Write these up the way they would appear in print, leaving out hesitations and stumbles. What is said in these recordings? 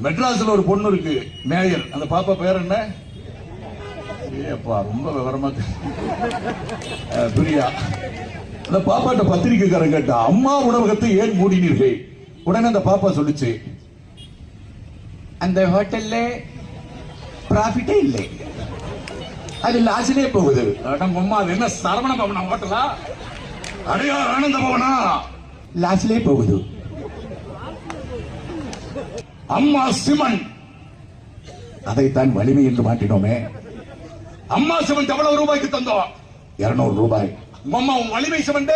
மெட்ராஸ்ல ஒரு பொண்ணு இருக்கு மேயர், அந்த பாப்பா பேர் என்ன? ஏப்பா ரொம்ப விவரமா பிரியா. அந்த பாப்பாட்ட பத்திரிக்கைக்காரன் கேட்டா, அம்மா உணவகத்தை ஏன் மூடினீர்கள்? உடனே அந்த பாப்பா சொல்லுச்சு, அந்த ஹோட்டல்ல ப்ராஃபிட்டே இல்லை, அது லாஸ்லயே போகுது. அம்மா அது என்ன சரவண பவனா ஹோட்டலா? அடையா ஆனந்த பவனா? லாஸ்லயே போகுது. அம்மா சிமெண்ட், அதைத்தான் வலிமை என்று மாற்றினோமே. அம்மா சிமெண்ட் எவ்வளவு ரூபாய்க்கு தந்தோம்? 200 ரூபாய். அம்மா வலிமை சிமெண்ட்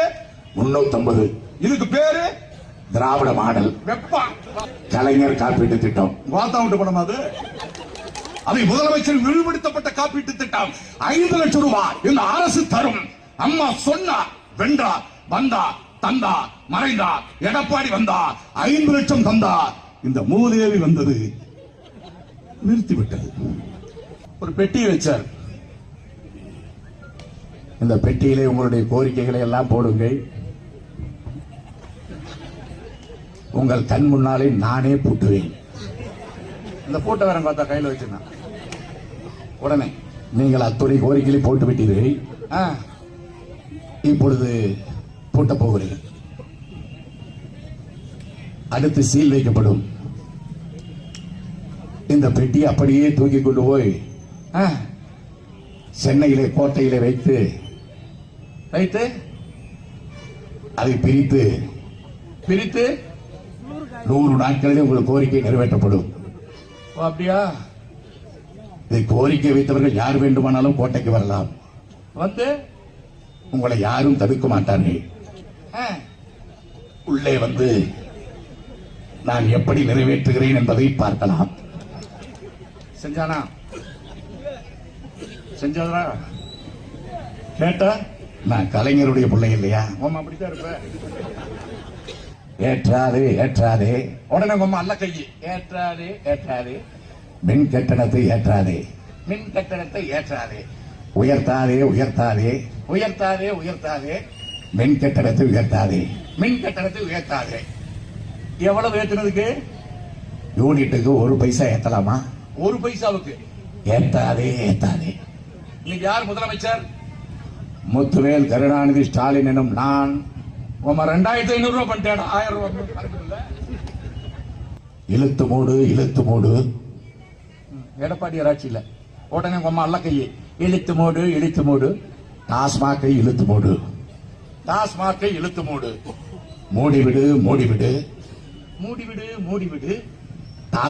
350. இதுக்கு பேரு திராவிட மாடல். வெப்பா கலைஞர் காப்பீட்டு திட்டம். வாத்தா விட்டு பணம் அது. அதை முதலமைச்சர் விரிவுபடுத்தப்பட்ட காப்பீட்டு திட்டம் 5 லட்சம் ரூபாய் இந்த அரசு தரும். அம்மா சொன்னா வென்றா, வந்தா தந்தா, மறைந்தா. எடப்பாடி வந்தா 5 லட்சம் தந்தா. இந்த மூதேவி வந்தது நிறுத்திவிட்டது. ஒரு பெட்டியை வச்சார். இந்த பெட்டியிலே உங்களுடைய கோரிக்கைகளை எல்லாம் போடுங்கள். உங்கள் கண் முன்னாலே நானே பூட்டுவேன். இந்த பூட்டவரன் பார்த்தா கையில் வச்சிருந்தான். உடனே நீங்கள் அத்துறை கோரிக்கைகளை போட்டு விட்டீர்கள். இப்பொழுது பூட்ட போகிறீர்கள். அடுத்து சீல் வைக்கப்படும். இந்த பெட்டி அப்படியே தூக்கி கொண்டு போய் சென்னையிலே கோட்டையிலே வைத்து அதை பிரித்து 100 நாட்களிலே உங்கள் கோரிக்கை நிறைவேற்றப்படும். அப்படியா? இதை கோரிக்கை வைத்தவர்கள் யார் வேண்டுமானாலும் கோட்டைக்கு வரலாம். வந்து உங்களை யாரும் தடுக்க மாட்டார்கள். உள்ளே வந்து நான் எப்படி நிறைவேற்றுகிறேன் என்பதை பார்க்கலாம். செஞ்சானா? செஞ்சதா? கேட்டா நான் கலைஞருடைய பிள்ளை இல்லையா? அப்படித்தான் இருப்ப. ஏற்றாதே ஏற்றாதே. உடனே அல்ல கையை ஏற்றாதே. மின் கட்டணத்தை ஏற்றாதே, மின் கட்டணத்தை ஏற்றாதே. உயர்த்தாதே மின் கட்டணத்தை உயர்த்தாதே, மின் கட்டணத்தை உயர்த்தாதே. எவ்வளவு ஏற்றுனதுக்கு? யூனிட்டுக்கு 1 பைசா ஏத்தலாமா? 1 பைசாவுக்கு ஏத்தாதே. நீங்க யார் முதலமைச்சர்? முத்துவேல் கருணாநிதி ஸ்டாலின் எனும் நான். 2500 ரூபாய் பண்ணிட்டேன். 1000 ரூபாய் இழுத்து மூடு. எடப்பாடி ஆட்சியில் உடனே அல்ல கையை இழுத்து மூடு. டாஸ்மாகை இழுத்து மூடு. மூடிவிடு.